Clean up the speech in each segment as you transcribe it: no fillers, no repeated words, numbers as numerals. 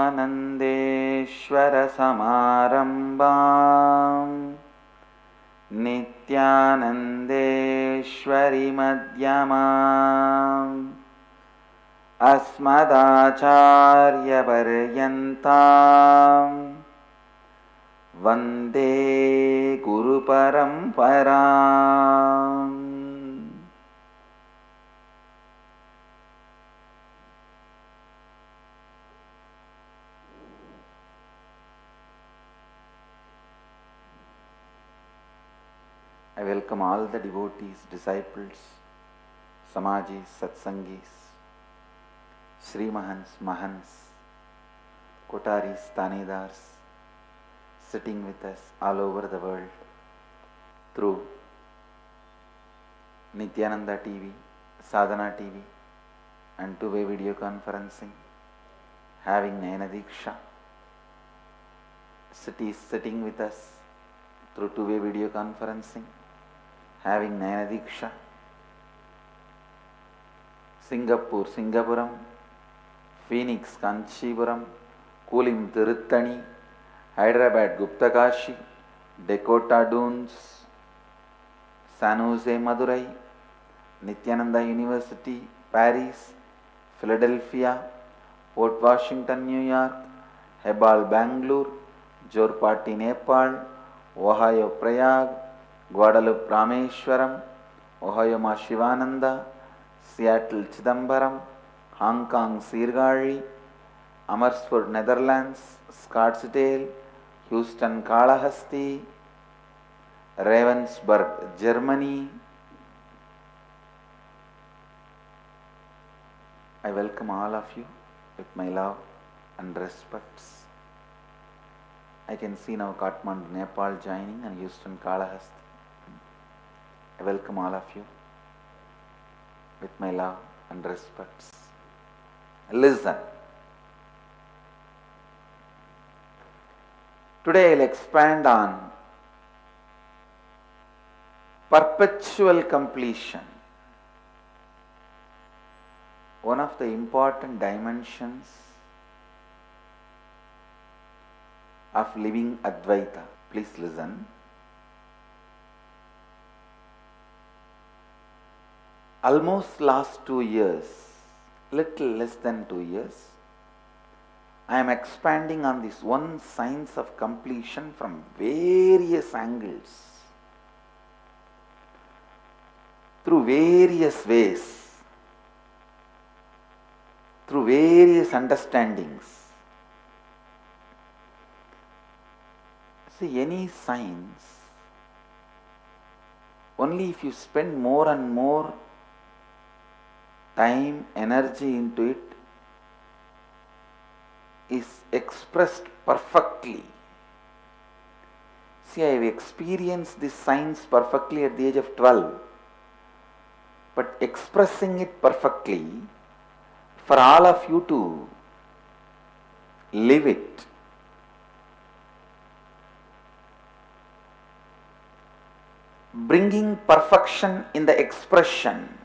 ब्रह्मानन्देश्वरसमारम्भां नित्यानन्देश्वरि मध्यमाम् अस्मदाचार्यपर्यन्तां वन्दे गुरुपरम्पराम्। I welcome all the devotees, disciples, Samajis, Satsangis, Sri Mahans, Mahans, Kotaris, Tanedars, sitting with us all over the world through Nityananda TV, Sadhana TV and two-way video conferencing, having Nayana Diksha, sitting with us through two-way video conferencing, having Nayana Diksha, Singapore, Singapuram, Phoenix, Kanchipuram, Kulim, Tiruttani, Hyderabad, Guptakashi, Dakota Dunes, San Jose, Madurai, Nityananda University, Paris, Philadelphia, Port Washington, New York, Hebal, Bangalore, Jorpati, Nepal, Ohio, Prayag, Guadalupe, Rameshwaram, Ohio, Ma Shivananda, Seattle, Chidambaram, Hong Kong, Sirgari, Amersfoort, Netherlands, Scottsdale, Houston, Kalahasti, Ravensburg, Germany. I welcome all of you with my love and respects. I can see now Kathmandu, Nepal joining and Houston, Kalahasti. I welcome all of you with my love and respects. Listen. Today I will expand on perpetual completion, one of the important dimensions of living Advaita. Please listen. Almost last 2 years, little less than 2 years, I am expanding on this one science of completion from various angles, through various ways, through various understandings. See, any science, only if you spend more and more time, energy into it, is expressed perfectly. See, I have experienced this science perfectly at the age of 12, but expressing it perfectly for all of you to live it, bringing perfection in the expression,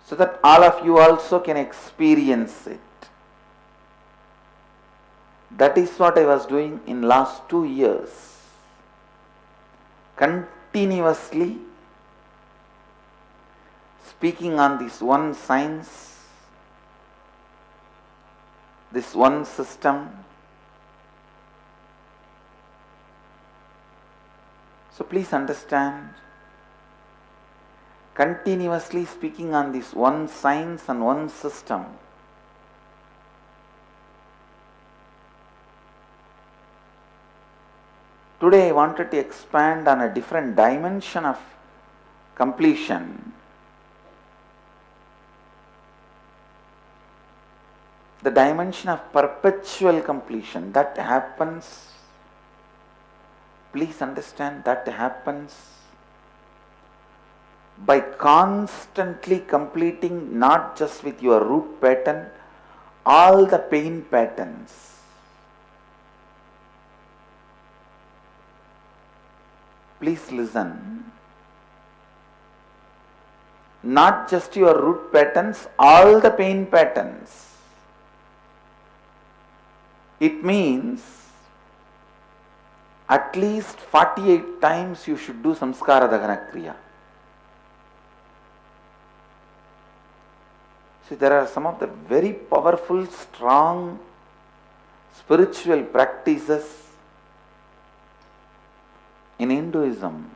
so that all of you also can experience it. That is what I was doing in last 2 years. Continuously speaking on this one science, this one system. So please understand, continuously speaking on this one science and one system, today I wanted to expand on a different dimension of completion. The dimension of perpetual completion that happens, please understand, that happens by constantly completing not just with your root pattern, all the pain patterns. Please listen. Not just your root patterns, all the pain patterns. It means at least 48 times you should do samskara dahana kriya. See, there are some of the very powerful, strong spiritual practices in Hinduism,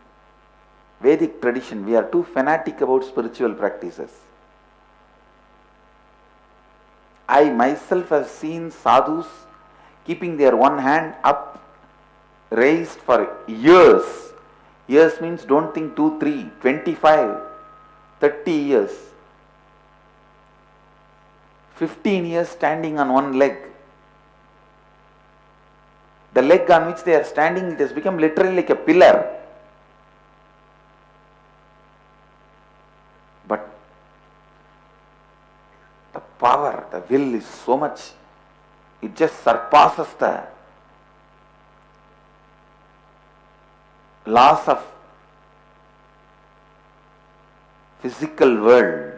Vedic tradition. We are too fanatic about spiritual practices. I myself have seen sadhus keeping their one hand up, raised for years. Years means don't think 2, 3, 25, 30 years. 15 years standing on one leg. The leg on which they are standing, it has become literally like a pillar. But the power, the will is so much, it just surpasses the laws of physical world,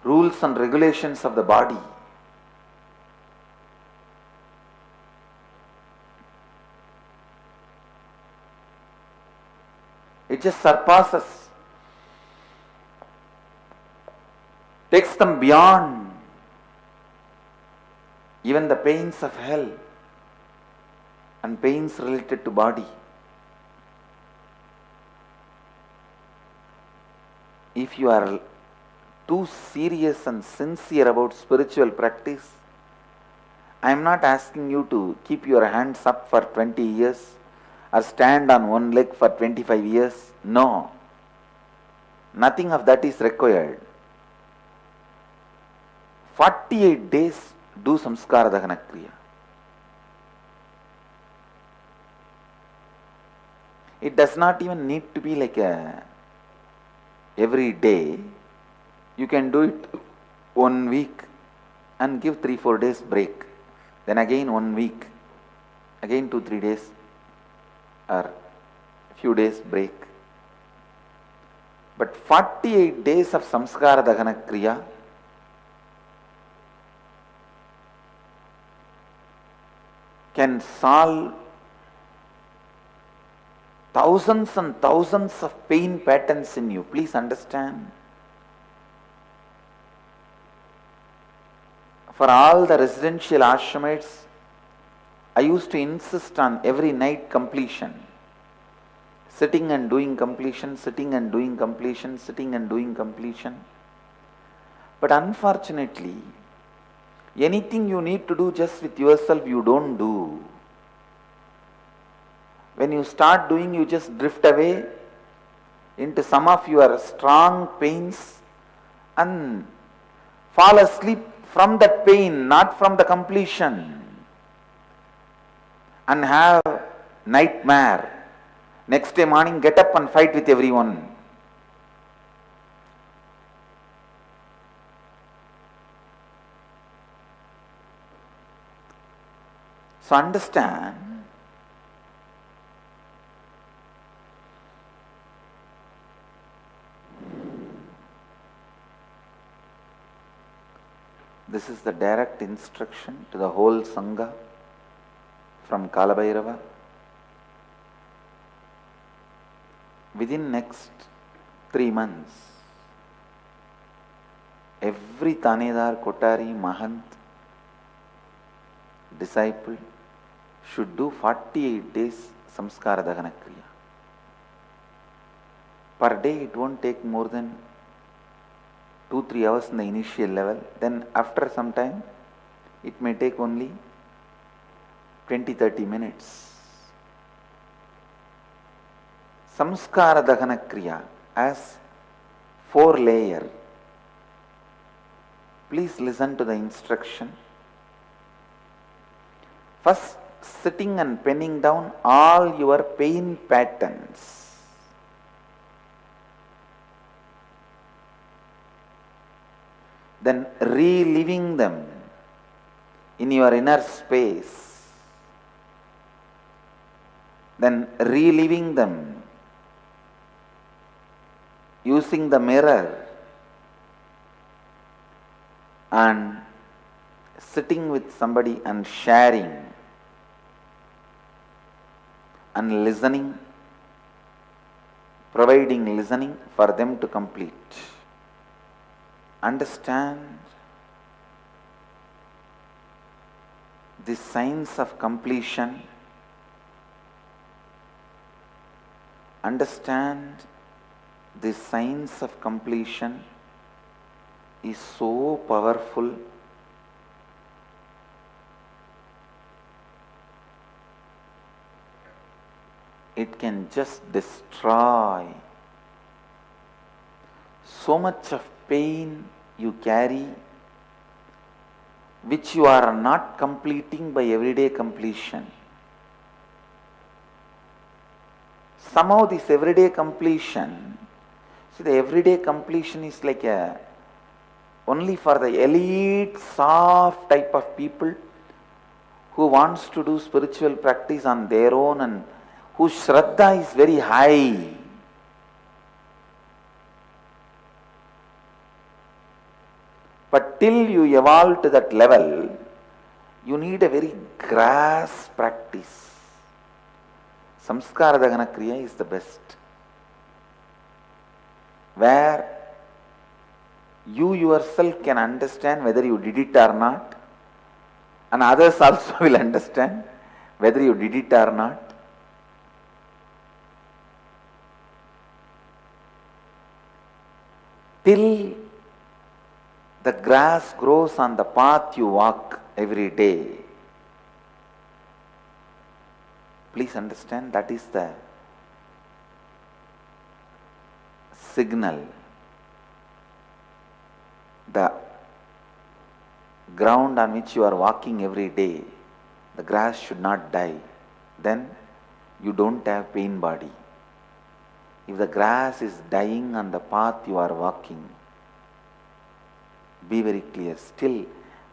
rules and regulations of the body. It just surpasses, takes them beyond even the pains of hell and pains related to body. If you are too serious and sincere about spiritual practice, I am not asking you to keep your hands up for 20 years or stand on one leg for 25 years. No. Nothing of that is required. 48 days do samskara dahana kriya. It does not even need to be like every day. You can do it 1 week and give 3-4 days break. Then again 1 week, again 2-3 days or few days break. But 48 days of samskara dahana kriya can solve thousands and thousands of pain patterns in you. Please understand. For all the residential ashramites, I used to insist on every night completion. Sitting and doing completion, sitting and doing completion, sitting and doing completion. But unfortunately, anything you need to do just with yourself, you don't do. When you start doing, you just drift away into some of your strong pains and fall asleep from that pain, not from the completion, and have nightmare. Next day morning, get up and fight with everyone. So understand, this is the direct instruction to the whole Sangha from Kalabhairava. Within next 3 months, every Tanedar, Kotari, Mahant, disciple should do 48 days samskara dahana kriya. Per day it won't take more than 2-3 hours in the initial level. Then after some time it may take only 20-30 minutes. Samskara dahana kriya as 4 layer. Please listen to the instruction. First, sitting and penning down all your pain patterns. Then reliving them in your inner space. Then reliving them using the mirror and sitting with somebody and sharing and listening, providing listening for them to complete. Understand the science of completion. Understand the science of completion is so powerful. It can just destroy so much of pain you carry, which you are not completing by everyday completion. Somehow this everyday completion, see, the everyday completion is like only for the elite, soft type of people who wants to do spiritual practice on their own and whose Shraddha is very high. But till you evolve to that level, you need a very grass practice. Samskara Dahana Kriya is the best, where you yourself can understand whether you did it or not, and others also will understand whether you did it or not. Till the grass grows on the path you walk every day. Please understand, that is the signal. The ground on which you are walking every day, the grass should not die. Then you don't have pain body. If the grass is dying on the path you are walking, be very clear, still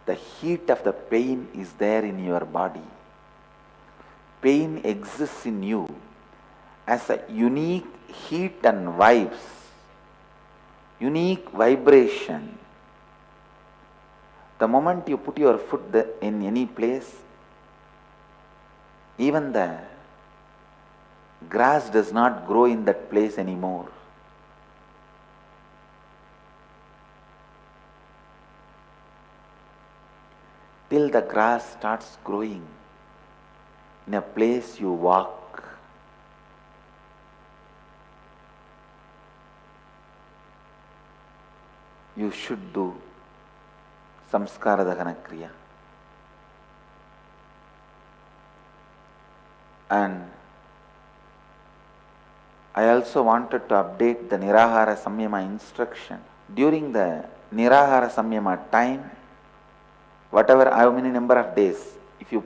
the heat of the pain is there in your body. Pain exists in you as a unique heat and vibes, unique vibration. The moment you put your foot in any place, even the grass does not grow in that place anymore. Till the grass starts growing in a place you walk. You should do Samskara Dahana Kriya. And I also wanted to update the Nirahara Samyama instruction. During the Nirahara Samyama time, whatever, how many number of days, if you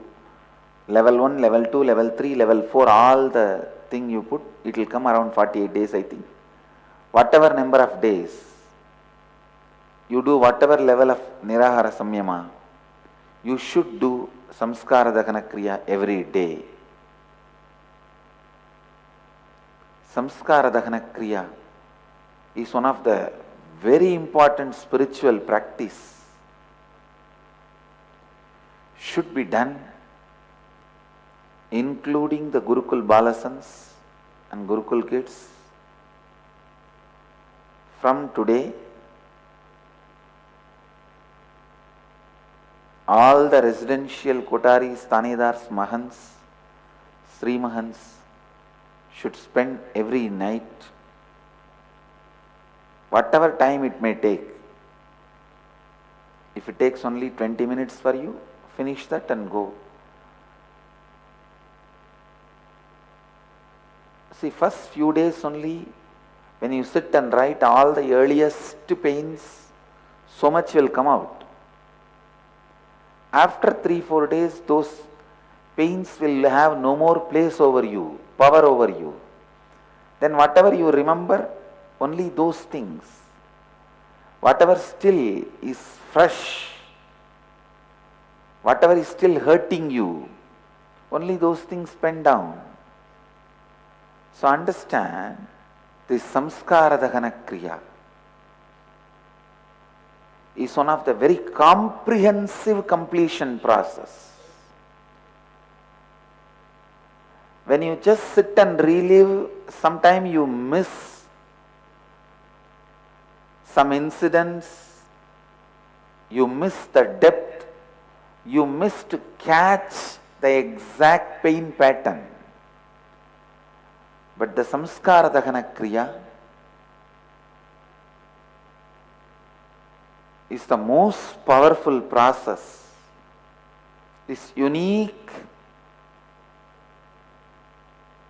level 1, level 2, level 3, level 4, all the thing you put, it will come around 48 days, I think. Whatever number of days, you do whatever level of Nirahara Samyama, you should do Samskara Dahana Kriya every day. Samskara Dahana Kriya is one of the very important spiritual practice. Should be done including the Gurukul Balasans and Gurukul kids. From today, all the residential Kotaris, Tanedars, Mahants, Sri Mahants should spend every night, whatever time it may take. If it takes only 20 minutes for you, finish that and go. See, first few days only, when you sit and write, all the earliest pains, so much will come out. After 3-4 days, those pains will have no more place over you, power over you. Then whatever you remember, only those things. Whatever still is fresh, whatever is still hurting you, only those things pen down. So understand this Samskara Dahana Kriya is one of the very comprehensive completion process. When you just sit and relive, sometimes you miss some incidents, you miss the depth, you miss to catch the exact pain pattern. But the samskara dahana kriya is the most powerful process, this unique,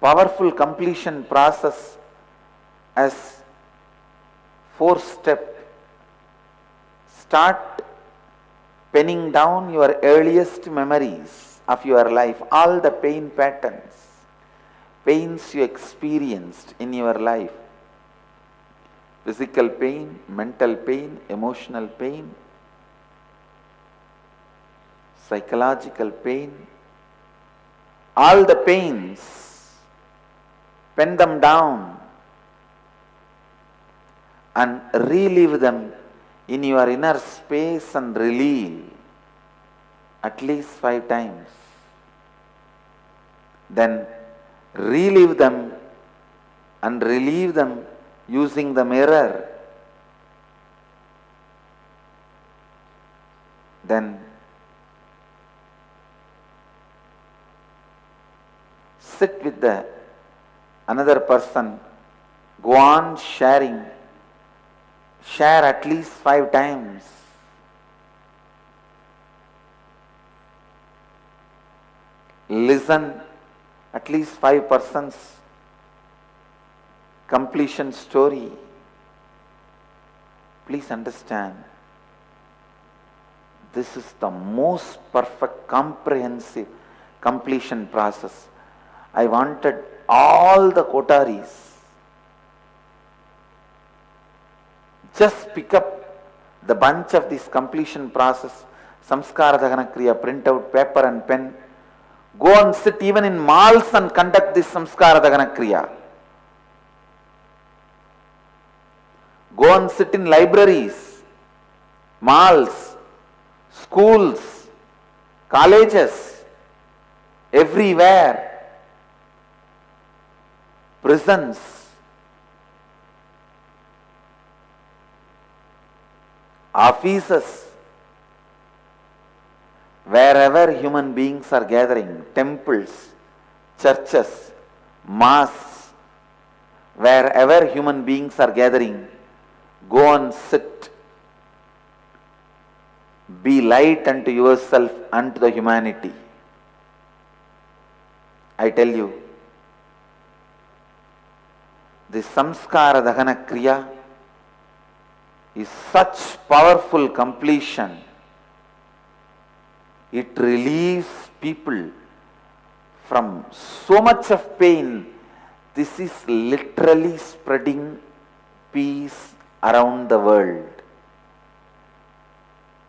powerful completion process as 4-step. Start penning down your earliest memories of your life, all the pain patterns, pains you experienced in your life. Physical pain, mental pain, emotional pain, psychological pain, all the pains, pen them down and relive them in your inner space and relieve at least 5 times. Then relive them and relieve them using the mirror. Then sit with another person, go on sharing, share at least 5 times. Listen at least 5 persons completion story. Please understand, this is the most perfect, comprehensive completion process. I wanted all the kotaris just pick up the bunch of this completion process, samskara dahana kriya, print out paper and pen, go and sit even in malls and conduct this samskara dahana kriya. Go and sit in libraries, malls, schools, colleges, everywhere, prisons, offices, wherever human beings are gathering, temples, churches, mosques, wherever human beings are gathering, go and sit. Be light unto yourself and to the humanity. I tell you, the samskara dahana kriya is such powerful completion. It relieves people from so much of pain. This is literally spreading peace around the world.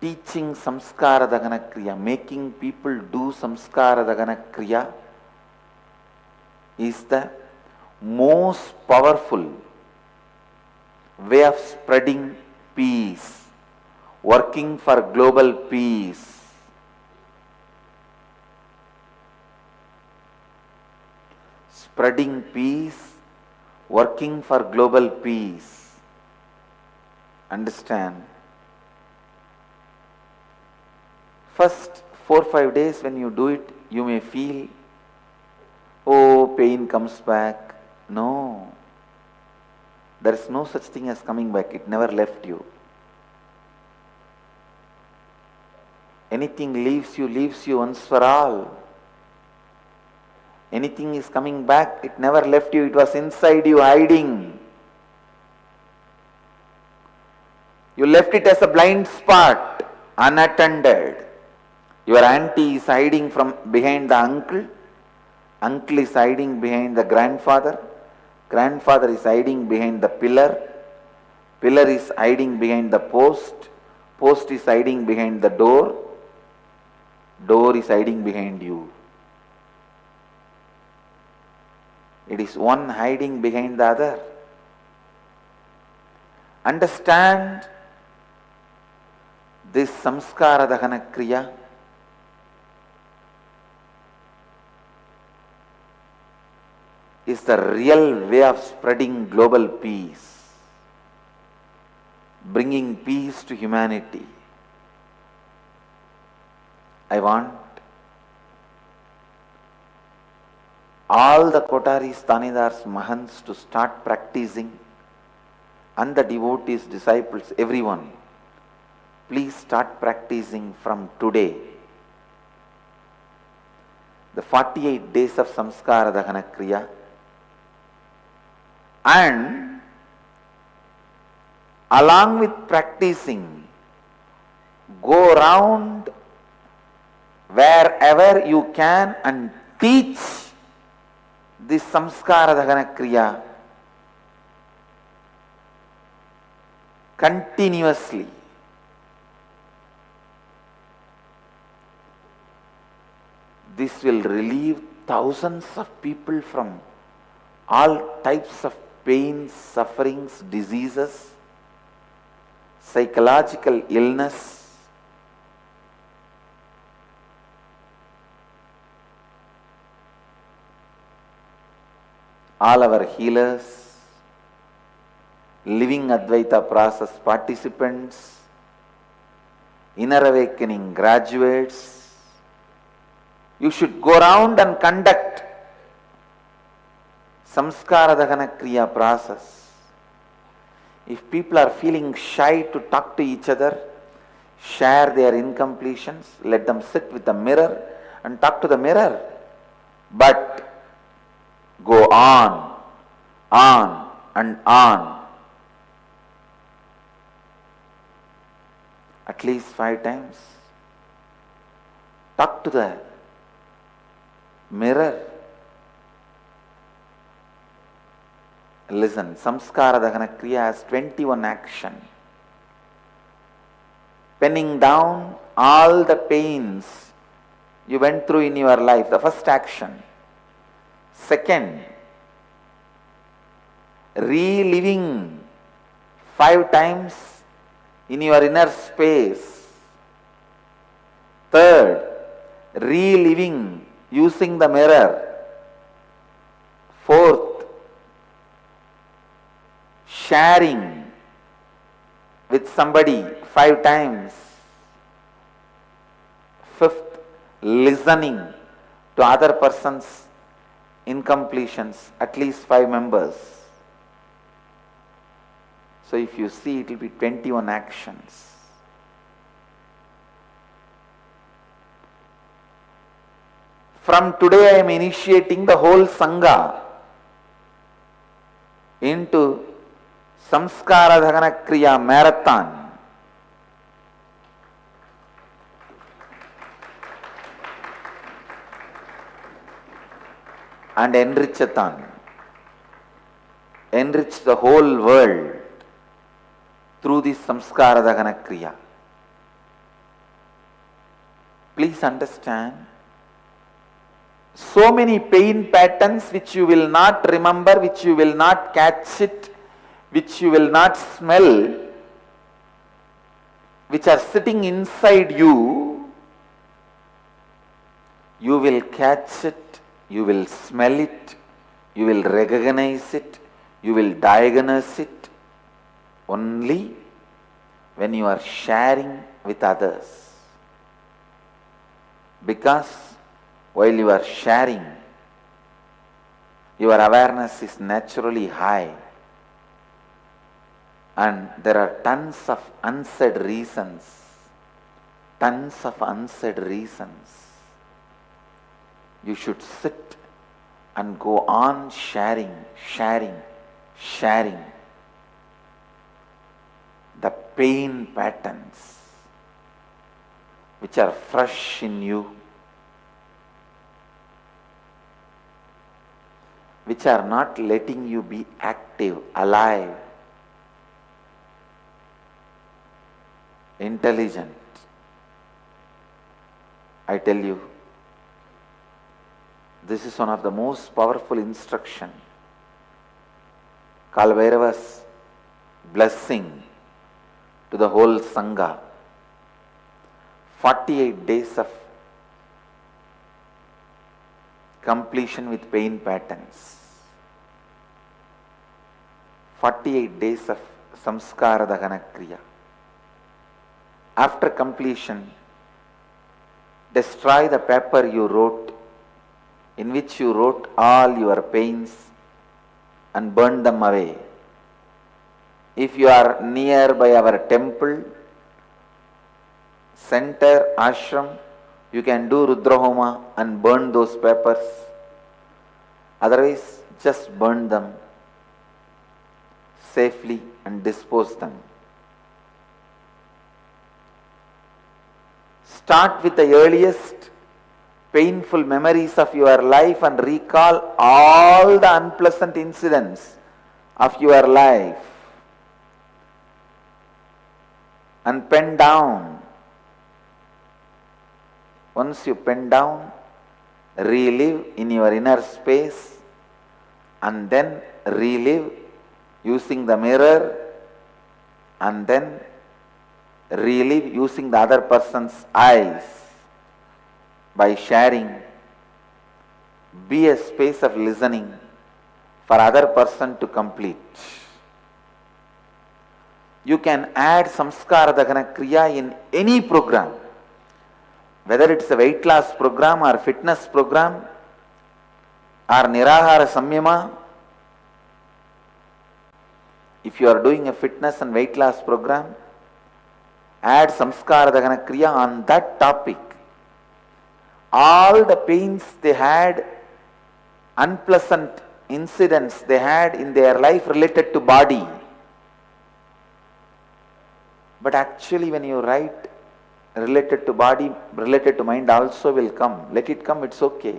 Teaching samskara dahana kriya, making people do samskara dahana kriya is the most powerful way of spreading peace, working for global peace. Spreading peace, working for global peace. Understand? First 4-5 days when you do it, you may feel, oh, pain comes back. No. There is no such thing as coming back. It never left you. Anything leaves you once for all. Anything is coming back, it never left you. It was inside you hiding. You left it as a blind spot, unattended. Your auntie is hiding from behind the uncle. Uncle is hiding behind the grandfather. Grandfather is hiding behind the pillar. Pillar is hiding behind the post. Post is hiding behind the door. Door is hiding behind you. It is one hiding behind the other. Understand, This samskara dahana kriya is the real way of spreading global peace, bringing peace to humanity. I want all the Kotaris, Tanidars, Mahants to start practicing, and the devotees, disciples, everyone. Please start practicing from today. The 48 days of Samskara Dahana Kriya, and along with practicing, go around wherever you can and teach this Samskara Dahana Kriya continuously. This will relieve thousands of people from all types of pains, sufferings, diseases, psychological illness. All our healers, living Advaita process participants, inner awakening graduates, you should go around and conduct Samskara Dahana Kriya process. If people are feeling shy to talk to each other, share their incompletions, let them sit with the mirror and talk to the mirror. But go on and on. At least 5 times. Talk to the mirror. Listen, Samskara Dahana Kriya has 21 action. Penning down all the pains you went through in your life, the first action. Second, reliving 5 times in your inner space. Third, reliving using the mirror. Fourth, sharing with somebody 5 times. Fifth, listening to other person's incompletions, at least 5 members. So if you see, it will be 21 actions. From today I am initiating the whole Sangha into Samskara Dahana Kriya marathon. And enrichathon. Enrich the whole world through this Samskara Dahana Kriya. Please understand, so many pain patterns which you will not remember, which you will not catch it, which you will not smell, which are sitting inside you, you will catch it, you will smell it, you will recognize it, you will diagnose it only when you are sharing with others. Because while you are sharing, your awareness is naturally high, and there are tons of unsaid reasons, You should sit and go on sharing the pain patterns which are fresh in you, which are not letting you be active, alive, intelligent. I tell you, this is one of the most powerful instruction. Kala Bhairava's blessing to the whole Sangha. 48 days of completion with pain patterns. 48 days of samskara dahana kriya. After completion, destroy the paper you wrote, in which you wrote all your pains, and burn them away. If you are nearby our temple, center, ashram, you can do Rudrahoma and burn those papers. Otherwise, just burn them safely and dispose them. Start with the earliest painful memories of your life and recall all the unpleasant incidents of your life. And pen down. Once you pen down, relive in your inner space and then relive using the mirror and then relive using the other person's eyes by sharing. Be a space of listening for other person to complete. You can add samskara dahana kriya in any program, whether it's a weight loss program or fitness program or nirahara samyama. If you are doing a fitness and weight loss program, add samskara dahana kriya on that topic. All the pains they had, unpleasant incidents they had in their life related to body. But actually when you write related to body, related to mind also will come. Let it come, it's okay.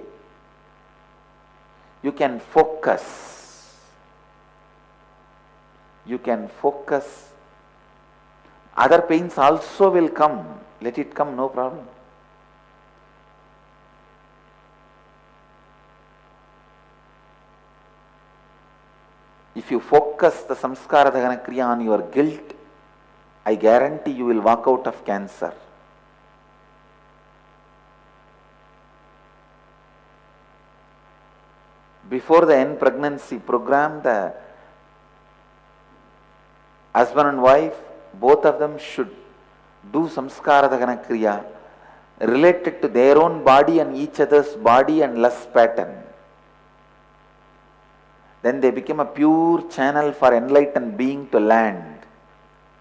You can focus. You can focus. Other pains also will come. Let it come, no problem. If you focus the samskara dahana kriya on your guilt, I guarantee you will walk out of cancer. Before the end pregnancy program, the husband and wife, both of them should do samskara dahana kriya related to their own body and each other's body and lust pattern. Then they become a pure channel for enlightened being to land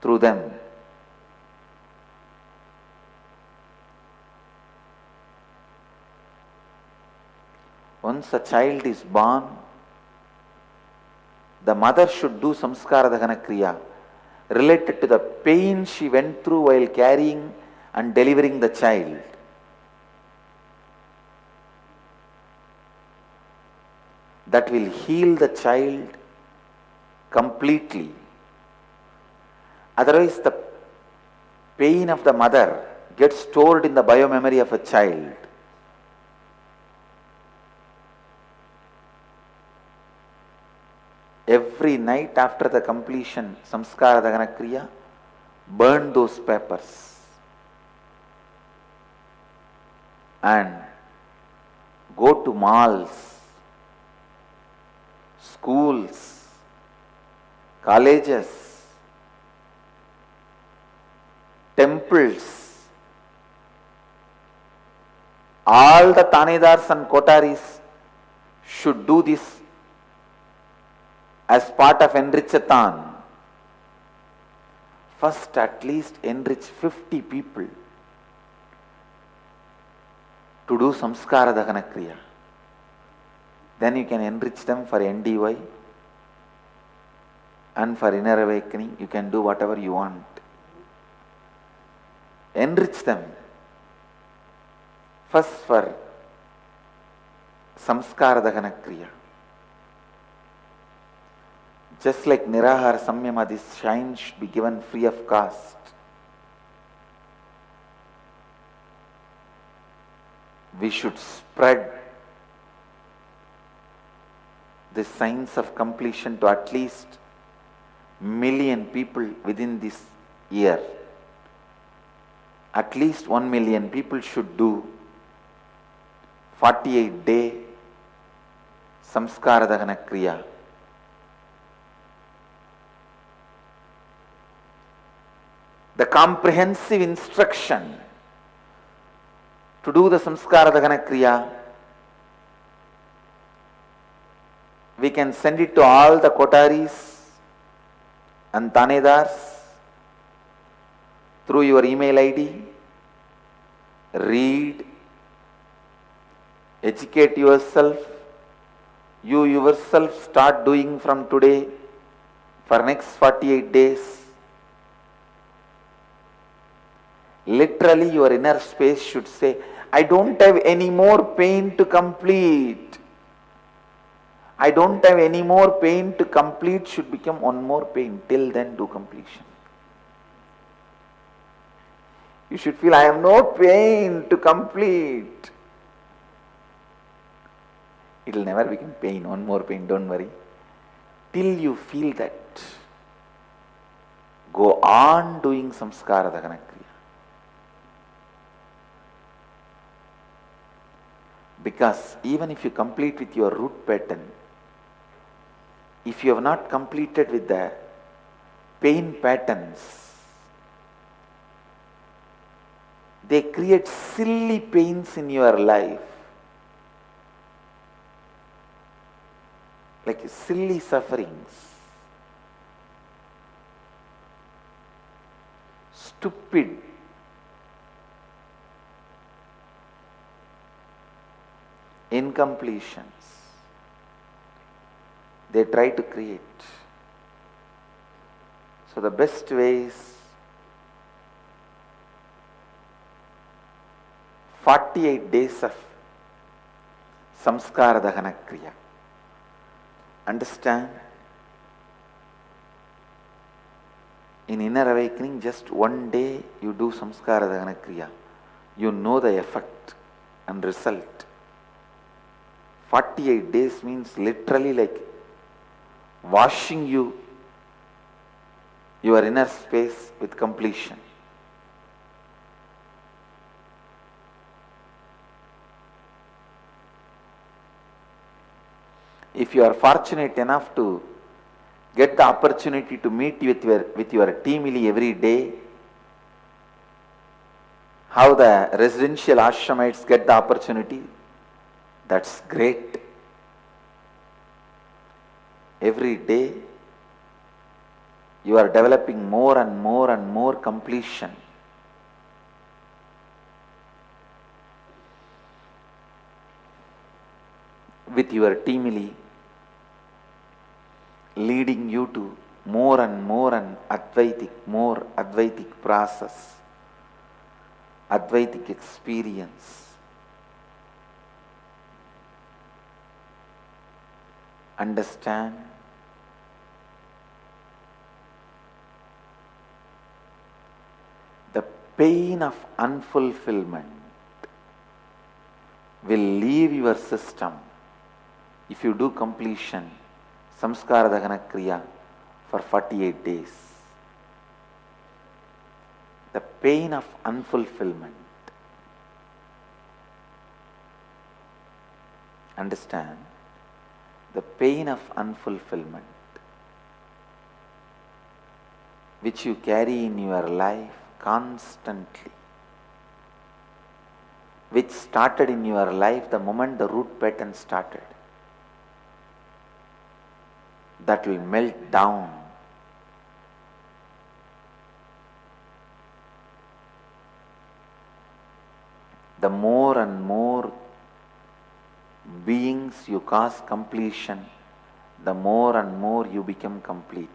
through them. Once a child is born, the mother should do samskara dahana kriya related to the pain she went through while carrying and delivering the child. That will heal the child completely. Otherwise, the pain of the mother gets stored in the biomemory of a child. Every night after the completion, samskara dahana kriya, burn those papers and go to malls, schools, colleges, temples. All the Tanedars and Kotaris should do this as part of Enrichathon. First, at least enrich 50 people to do samskara dahana kriya. Then you can enrich them for NDY and for inner awakening. You can do whatever you want. Enrich them. First for samskara dahana kriya. Just like Nirahara Samyama, this shine should be given free of cost. We should spread the signs of completion to at least million people within this year. At least 1 million people should do 48-day Samskara Dahana Kriya. The comprehensive instruction to do the Samskara Dahana Kriya, we can send it to all the Kotaris and Tanedars through your email ID. Read, educate yourself. You yourself start doing from today for next 48 days. Literally your inner space should say, I don't have any more pain to complete. I don't have any more pain to complete should become one more pain. Till then do completion. You should feel, I have no pain to complete. It will never become pain, one more pain, don't worry. Till you feel that, go on doing Samskara Dahana Kriya. Because even if you complete with your root pattern, if you have not completed with the pain patterns, they create silly pains in your life. Like silly sufferings, stupid, incompletions, they try to create. So the best way is 48 days of Samskara Dahana Kriya. Understand, in inner awakening, just one day you do Samskara Dahana Kriya, you know the effect and result. 48 days means literally like washing your inner space with completion. If you are fortunate enough to get the opportunity to meet with your teamily every day, how the residential ashramites get the opportunity, that's great. Every day you are developing more and more and more completion. With your teamily leading you to more and more Advaitic process, Advaitic experience. Understand, the pain of unfulfillment will leave your system if you do completion, Samskara Dahana Kriya, for 48 days. The pain of unfulfillment. Understand, the pain of unfulfillment which you carry in your life constantly, which started in your life the moment the root pattern started, that will melt down. The more and more beings you cause completion, the more and more you become complete.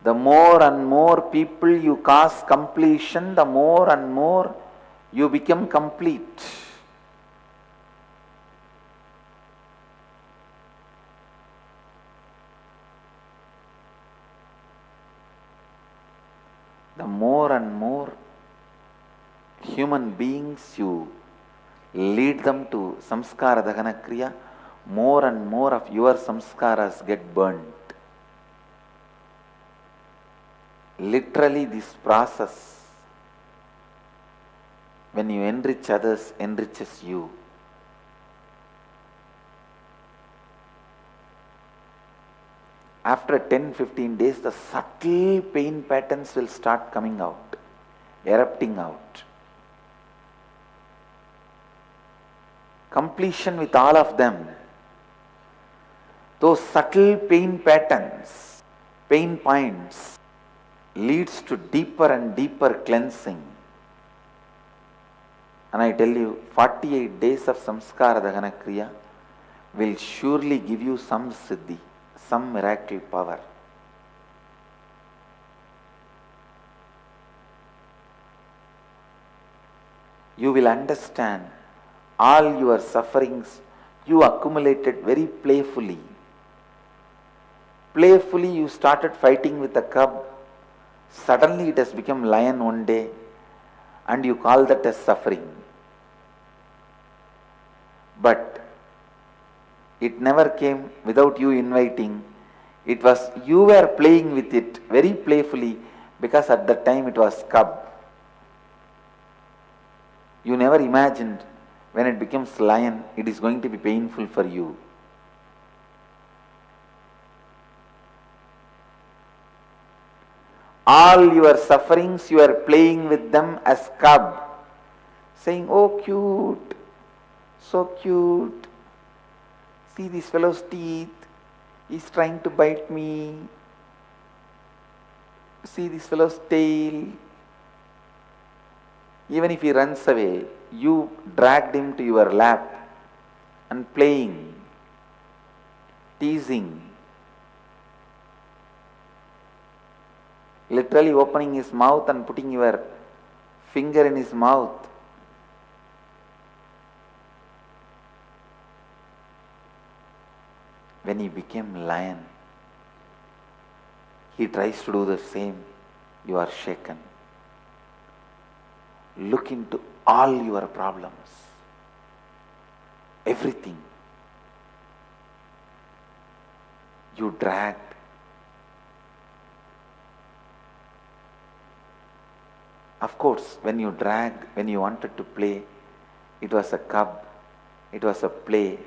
The more and more people you cause completion, the more and more you become complete. The more and more human beings you lead them to Samskara Dahana Kriya, more and more of your samskaras get burnt. Literally this process When you enrich others, enriches you. After 10-15 days, the subtle pain patterns will start coming out, erupting out. Completion with all of them. Those subtle pain patterns, pain points, leads to deeper and deeper cleansing. And I tell you, 48 days of Samskara Dahana Kriya will surely give you some siddhi, some miracle power. You will understand all your sufferings you accumulated very playfully. Playfully you started fighting with a cub. Suddenly it has become lion one day, and you call that as suffering. But it never came without you inviting. It was you were playing with it very playfully, because at that time it was cub. You never imagined when it becomes lion, it is going to be painful for you. All your sufferings, you are playing with them as cub, saying, "Oh, cute, so cute. See this fellow's teeth, he's trying to bite me. See this fellow's tail." Even if he runs away, you dragged him to your lap and playing, teasing, literally opening his mouth and putting your finger in his mouth. When he became lion, he tries to do the same. You are shaken. Look into all your problems, everything you dragged. Of course, when you dragged, when you wanted to play, it was a cub, it was a play,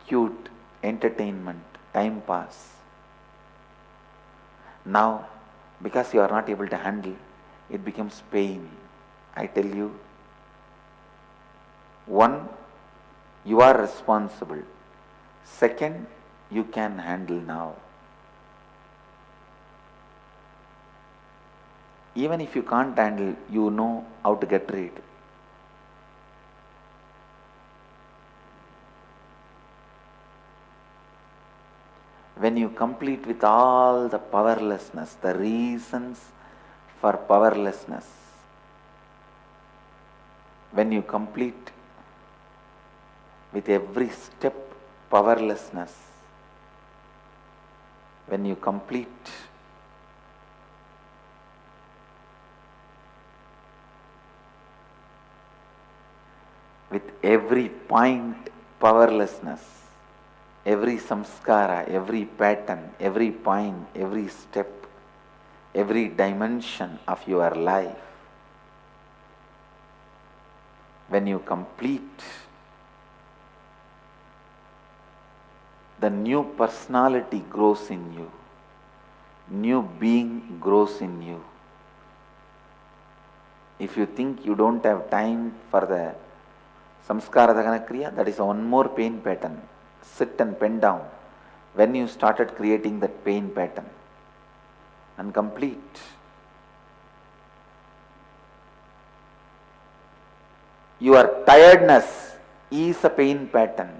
cute, entertainment, time pass. Now, because you are not able to handle, it becomes pain. I tell you, one, you are responsible. Second, you can handle now. Even if you can't handle, you know how to get rid. When you complete with all the powerlessness, the reasons for powerlessness, when you complete with every step powerlessness, when you complete with every point powerlessness, every samskara, every pattern, every point, every step, every dimension of your life, when you complete, the new personality grows in you, new being grows in you. If you think you don't have time for the samskara dahana kriya, that is one more pain pattern. Sit and pen down when you started creating that pain pattern and complete. Your tiredness is a pain pattern.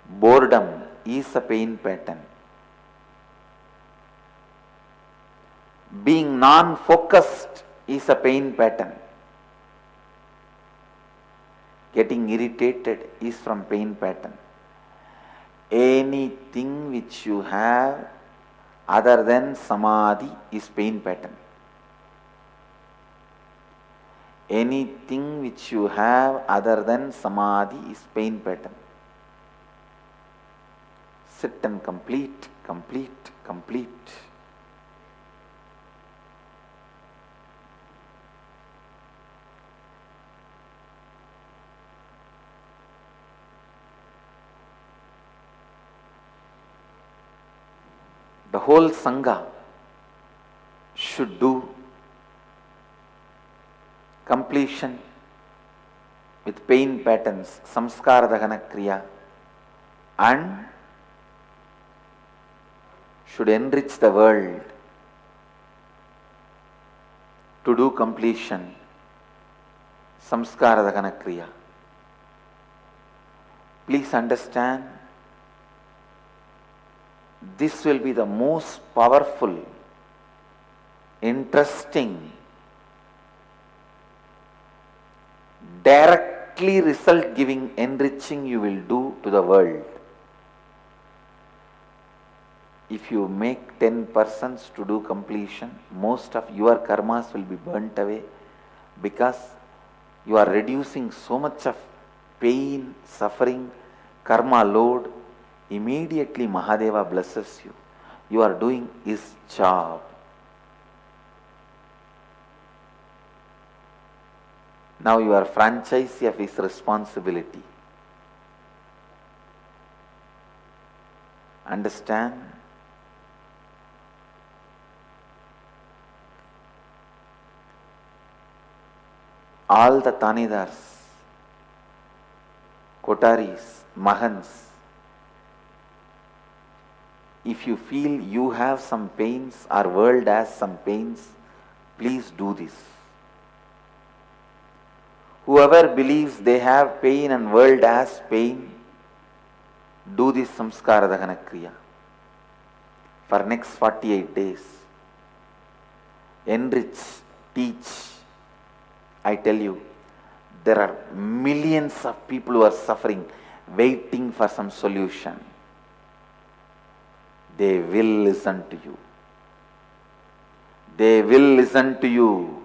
Boredom is a pain pattern. Being non-focused is a pain pattern. Getting irritated is from pain pattern. Anything which you have other than samadhi is pain pattern. Anything which you have other than samadhi is pain pattern. Sit and complete, complete, complete. The whole Sangha should do completion with pain patterns, samskara dahana kriya, and should enrich the world to do completion, samskara dahana kriya. Please understand, this will be the most powerful, interesting, directly result giving, enriching you will do to the world. If you make 10 persons to do completion, most of your karmas will be burnt away, because you are reducing so much of pain, suffering, karma load. Immediately Mahadeva blesses you. You are doing his job. Now you are franchisee of his responsibility. Understand? All the Tanidars, Kotaris, Mahans, if you feel you have some pains or world has some pains, please do this. Whoever believes they have pain and world has pain, do this samskara dahana kriya for next 48 days. Enrich, teach. I tell you, there are millions of people who are suffering, waiting for some solution. They will listen to you. They will listen to you.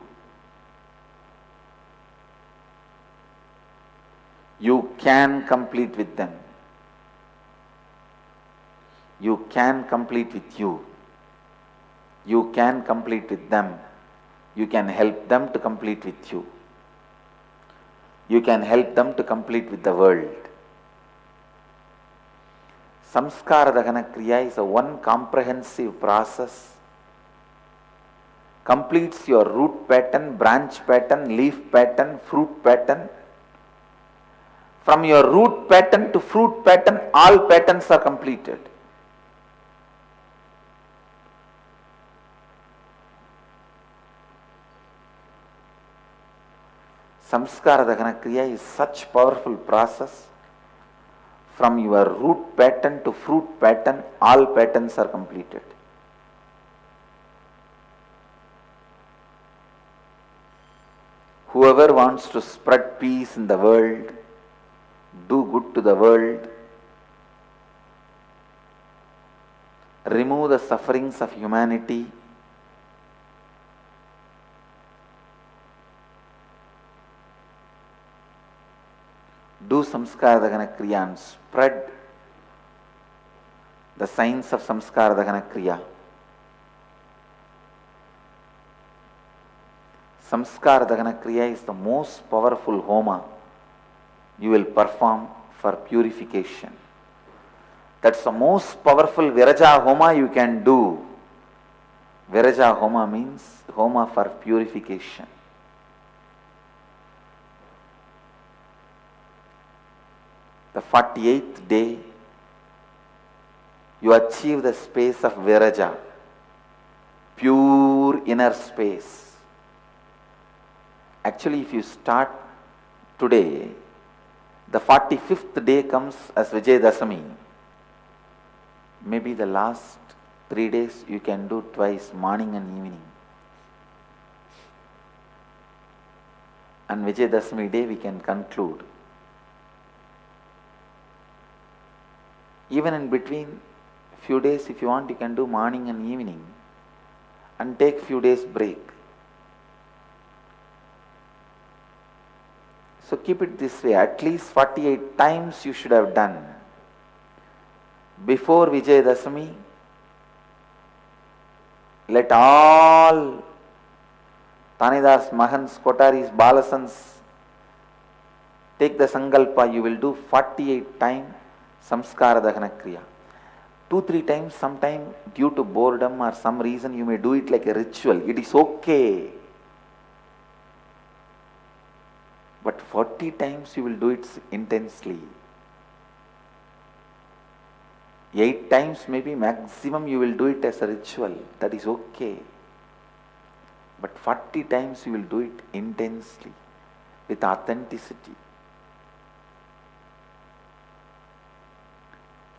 You can complete with them. You can complete with you. You can complete with them. You can help them to complete with you. You can help them to complete with the world. Samskara dahana kriya is a one comprehensive process. Completes your root pattern, branch pattern, leaf pattern, fruit pattern. From your root pattern to fruit pattern, all patterns are completed. Samskara dahana kriya is such powerful process. From your root pattern to fruit pattern, all patterns are completed. Whoever wants to spread peace in the world, do good to the world, remove the sufferings of humanity, do samskara dahana kriya and spread the signs of samskara dahana kriya. Samskara dahana kriya is the most powerful homa you will perform for purification. That's the most powerful Viraja homa you can do. Viraja homa means homa for purification. The 48th day, you achieve the space of Viraja, pure inner space. Actually, if you start today, the 45th day comes as Vijayadashami. Maybe the last 3 days you can do twice, morning and evening. And Vijayadashami day we can conclude. Even in between few days, if you want, you can do morning and evening and take few days break. So keep it this way, at least 48 times you should have done. Before Vijayadashami, let all Tanidars, Mahans, Kotaris, Balasans take the Sankalpa, you will do 48 times Samskara Dahana Kriya. 2-3 times, sometime due to boredom or some reason you may do it like a ritual. It is okay. But 40 times you will do it intensely. 8 times maybe maximum you will do it as a ritual. That is okay. But 40 times you will do it intensely, with authenticity.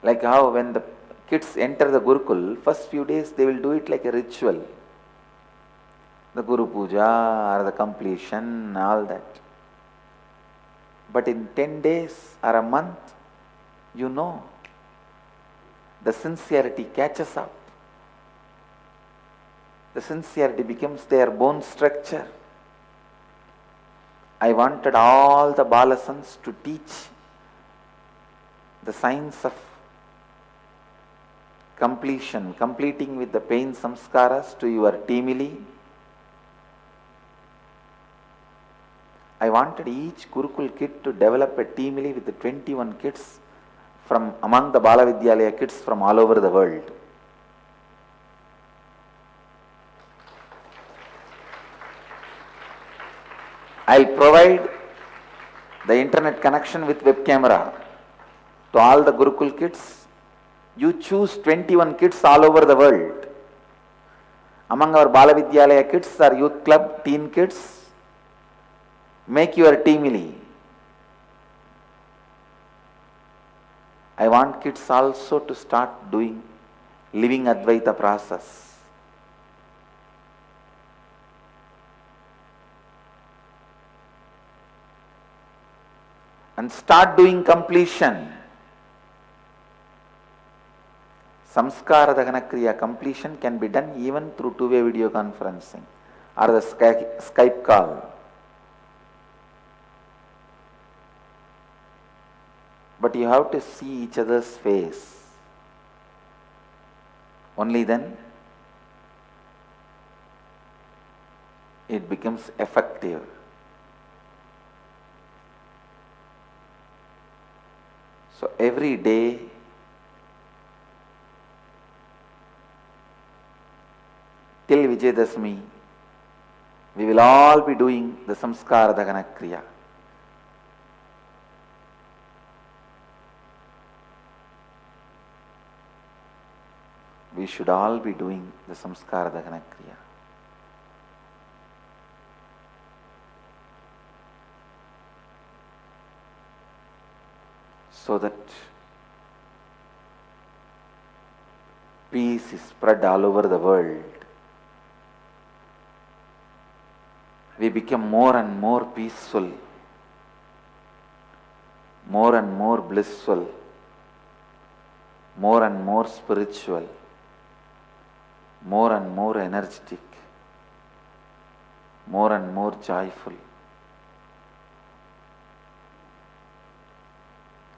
Like how when the kids enter the Gurukul, first few days they will do it like a ritual. The Guru Puja or the completion, all that. But in 10 days or a month, you know, the sincerity catches up. The sincerity becomes their bone structure. I wanted all the Balasans to teach the science of completion, completing with the pain samskaras to your Timili. I wanted each Gurukul kid to develop a Timili with the 21 kids from among the Bala Vidyalaya kids from all over the world. I'll provide the internet connection with web camera to all the Gurukul kids. You choose 21 kids all over the world. Among our Bala Vidyalaya kids or youth club, teen kids, make your Timili. I want kids also to start doing living Advaita process. And start doing completion. Samskara Dahana Kriya completion can be done even through two-way video conferencing or the Skype call. But you have to see each other's face. Only then it becomes effective. So every day till Vijayadashmi, we will all be doing the Samskara Dahana Kriya. We should all be doing the Samskara Dahana Kriya. So that peace is spread all over the world. We become more and more peaceful, more and more blissful, more and more spiritual, more and more energetic, more and more joyful.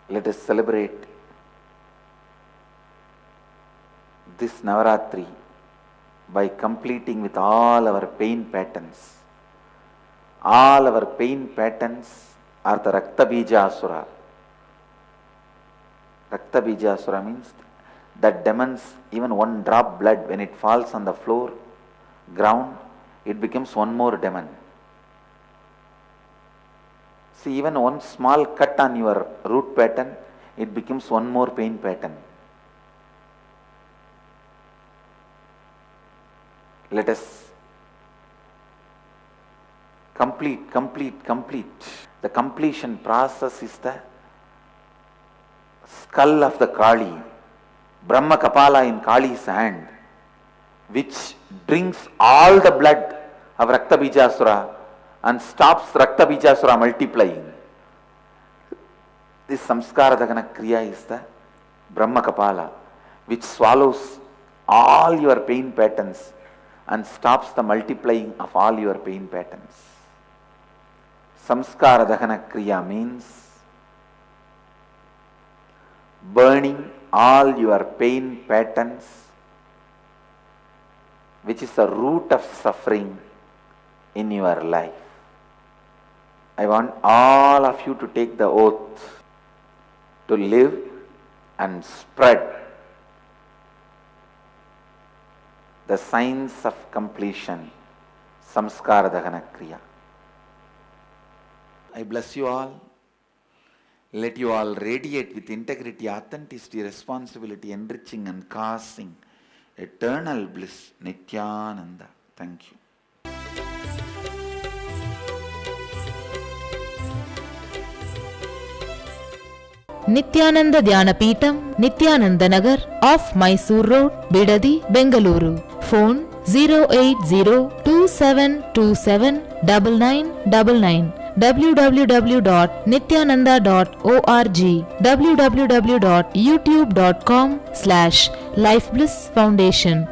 Let us celebrate this Navaratri by completing with all our pain patterns. All our pain patterns are the Rakta Bija Asura. Rakta Bija Asura means that demons, even one drop blood, when it falls on the floor, ground, it becomes one more demon. See, even one small cut on your root pattern, it becomes one more pain pattern. Let us complete. The completion process is the skull of the Kali, Brahma Kapala in Kali's hand, which drinks all the blood of Rakta Bijasura and stops Rakta Bijasura multiplying. This Samskara Dahana Kriya is the Brahma Kapala, which swallows all your pain patterns and stops the multiplying of all your pain patterns. Samskara Dahana Kriya means burning all your pain patterns, which is the root of suffering in your life. I want all of you to take the oath to live and spread the signs of completion, samskara dahana kriya. I bless you all. Let you all radiate with integrity, authenticity, responsibility, enriching and causing eternal bliss, Nityananda. Thank you. Nityananda Dhyanapītam, Nityananda Nagar, off Mysore Road, Bidadi, Bengaluru. Phone 08027279999. www.nityananda.org, www.youtube.com/Life Bliss Foundation.